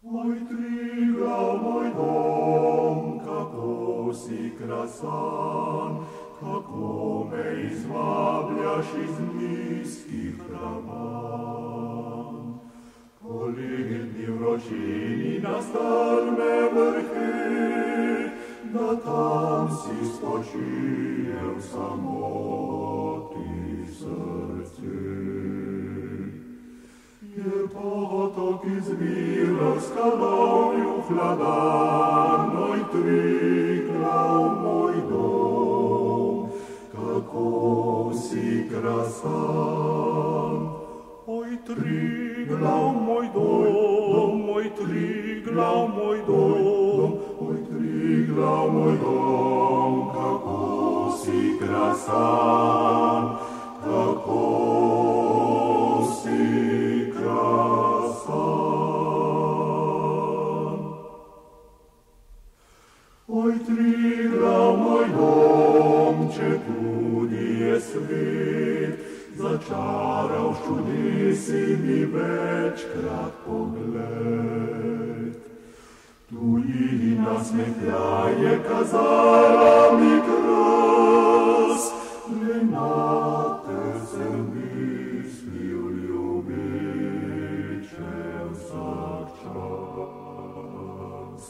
Ой, Тригла, мой дом, како си красан, како ме извабljаш из ниских раван. По летни врочини на старме врхи, да там си спочием самоти срце. Jer potok izvira skalovlju hladan, oj Triglav, moj dom, kako si krasan. Oj Triglav, moj dom, oj Triglav, moj dom, oj Triglav, moj dom, kako si krasan, kako si krasan. Oj Triglav, moj dom, če tudi je svet, začaravšu nisi mi večkrat pogled. Tuji nasmehljaje kazala mi kras, le na te sem mislil ljubeče vsak čas.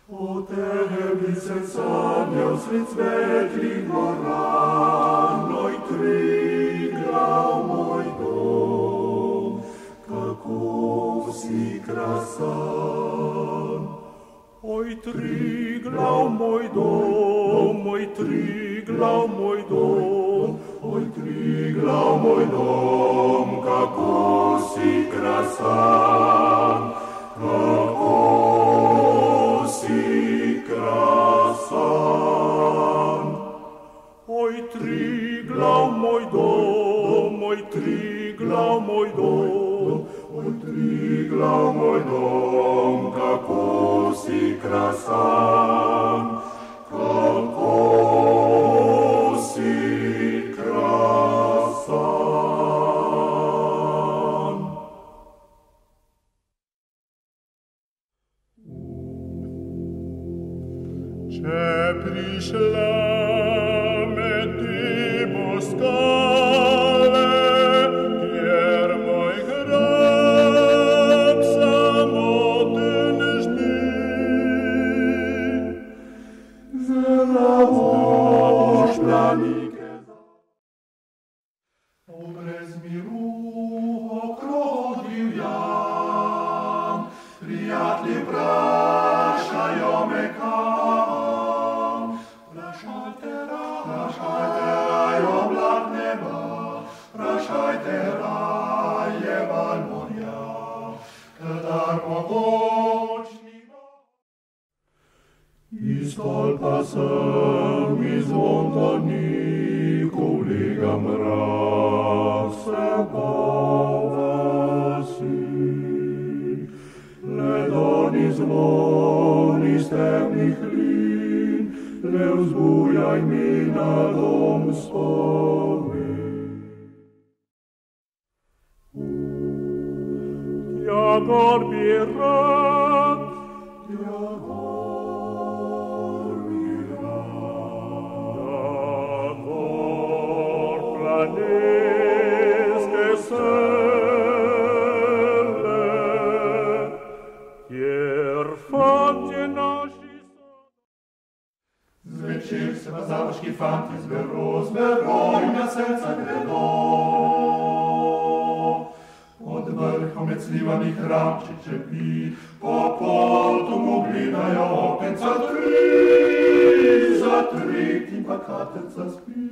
O tebi sem sanjal svet svetlih dvoran, oj Triglav, moj dom, kako si krasan. Oj Triglav, moj dom, oj Triglav, moj dom, oj Triglav, moj dom, kako si krasan, kako si krasan. Oj Triglav, moj dom, oj Triglav, moj dom, oj Triglav, moj dom, kako si krasan, kako si krasan. Če prišla med tebo skale, kjer moj grab samoten ždi, zelaboš planike brez miru okrog divjam, prijatelji prašajo me kam. Prašajte raj oblak neba, prašajte raje val morja, kadar mogočni Bog. Iz stolpa sem, iz zvonkonikov lega mrak se glasi. Ledoni zvon iz temnih lin, le vzbujaj mi na dom spomin. Tja gor bi rad, tja gor bi rad, tja gor planinske sele, kjer fantje naši zvečer se na zavaški fanti zbero in na srca gredo. Pod vrhom med slivami hramči čepi, po potu mu gledajo okenca za tretjim pa katerca spi.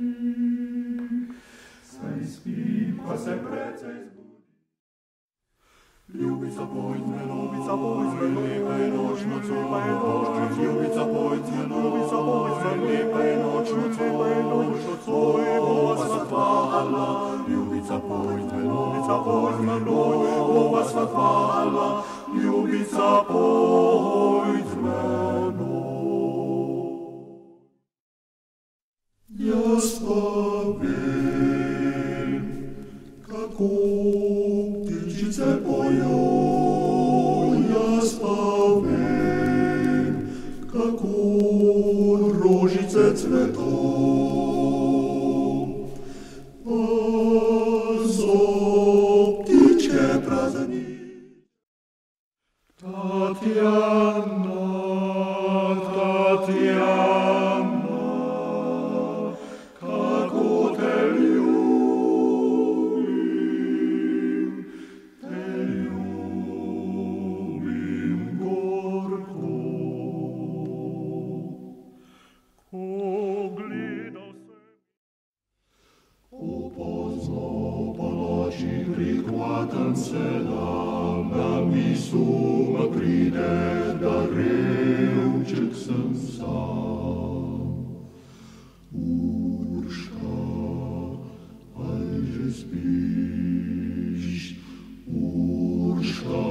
Saj spi, pa se precej zbudi. Ljubica, pojdź me noč, lepa je noč nocoj, ljubica, pojdź me noč, lepa je noč nocoj, bova sva hvala. Ljubica, pojdź me noč, bova sva hvala. Ljubica, pojdź me noč. Jaz pa vem, kako ptičice pojo, făcut rojițe țvetou, zoptice prazănii. Tatiana, Tatiana, kako te ljubim gorko. Ko gledal sem, upoznal palači prihvatam se na misuma pride, da revček sem sam. Urška, ali že spiš, Urška?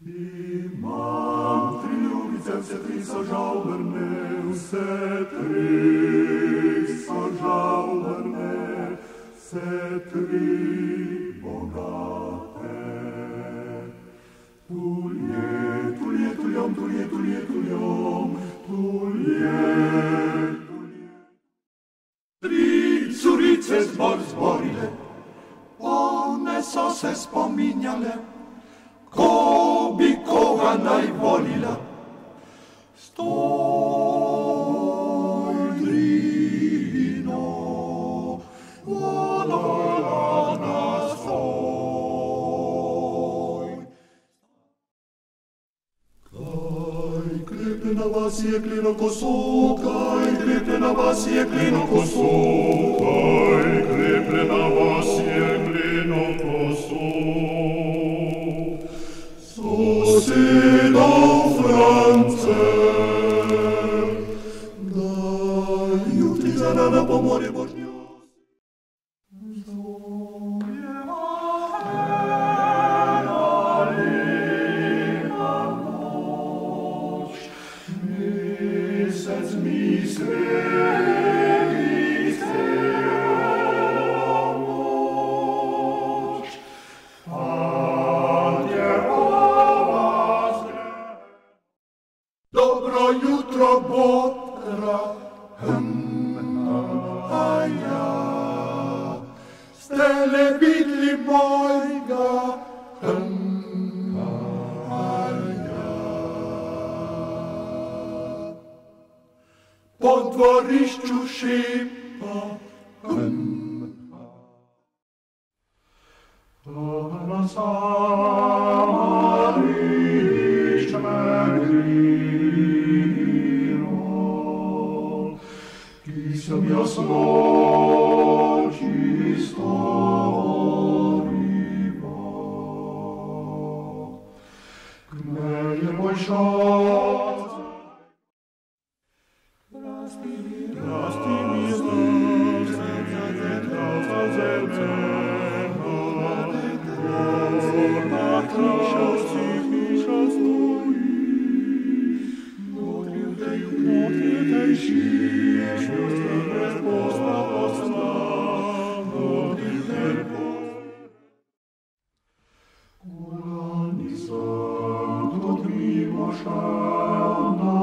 Imam tri ljubice, vse tri so žalbrne, vse tri so žalbrne, vse tri bogate. Tulje, tulje, tuljom, tulje, tulje, tuljom, tulje, tulje. Tri curice zbor zborile, one so se spominjale, ko bi koga naj volila. Stoj, drino, volana, stoj. Kaj krepe na vas jeklino koso, kaj krepe na vas jeklino koso, kaj krepe na vas jeklino koso. Sosedov France, da jutri za rana po morje božnjo. Mesec mi sveti celo noč, dobro jutro, botra, ja. Ste le vidli mojega, ja. Po dvorišču šipa, na samariščme grino, ki sem jasno čisto riba. Kmeje moj šac, rasti mi srce, za zemlje, na križovcih hiša stoji, notri v tej živiš, brez posla posla, notri v tej Kulani sem, kot mimo šel, na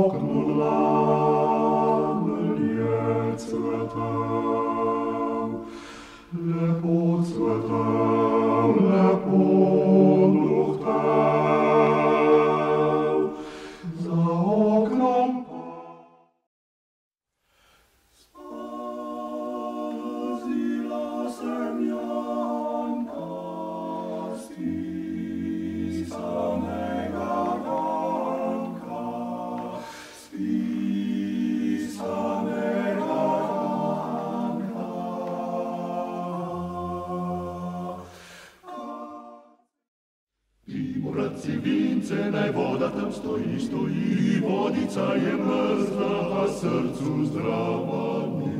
oknu dlanelje cvetel, lepo cvetel, lepo duhtel, za oknom pa spazila sem Janka, spisanega Janka, spisanega Janka. Pimo bratci vince, naj voda tam stoji, stoji, vodica je mrzla, a srcu zdrava ni.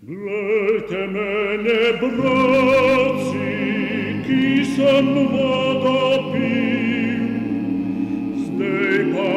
Glejte mene, bratci, ki sem vodo pil, zdaj pa